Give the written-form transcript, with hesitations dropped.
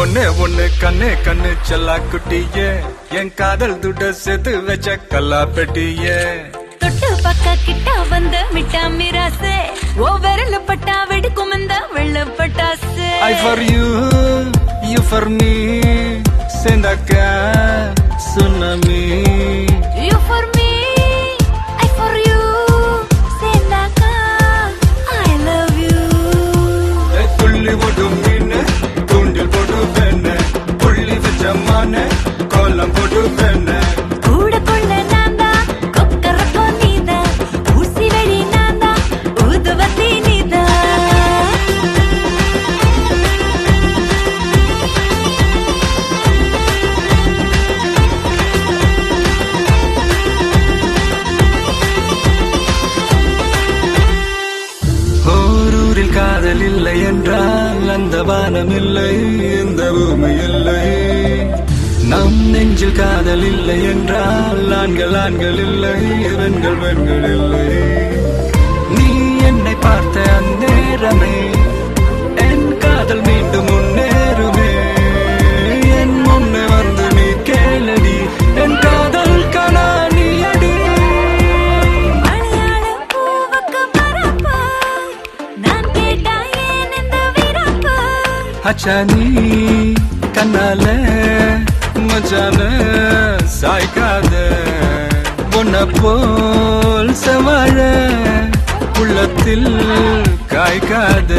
ஒண்ணு ஒண்ணு கண்ணு கண்ணு செல்லா குட்டியே என் காதல் துட்ட சேர்த்து வச்ச கல்லா பெட்டியே தொட்டு பக்க கிட்ட வந்த மிட்டா மிராசே ஓ விரல பட்டா வெடிக்கும் இந்த வெள்ள பட்டாசு I for you, you for me சேர்ந்தாக்க tsunami You for me, I for you சேர்ந்தாக்கா I love you துள்ளி ஓடும் மீன் தூண்டில் போட்டு வேண புள்ளி வச்ச மான கோலம் போட்டு வேண கூட கொள்ள நான்தா கொக்கரக்கோ நீதா ஊசி வெடி நான்தா ஊதுவத்தி நீதா ஓரூரில் காதல் இல்லை என்றால் அந்த வானம் இல்லை இந்த பூமி இல்லை நம் நெஞ்சில் காதல் இல்லை என்றால் ஆண்கள் ஆண்கள் இல்லை பெண்கள் பெண்கள் இல்லை நீ என்னை பார்த்த அந்நேரமே என் காதல் மீண்டும் முன்னேறுமே என் முன்னே வந்து நீ கேளடி என் காதல் கனா நீ அடி மலையாள பூவுக்கு மரப்பா நான் கேட்டா ஏன் இந்த விரப்பா அச்சா நீ கண்ணால மச்சான சாய்க்காத உன்னை போல் சவாழ உள்ளத்தில் காய்க்காத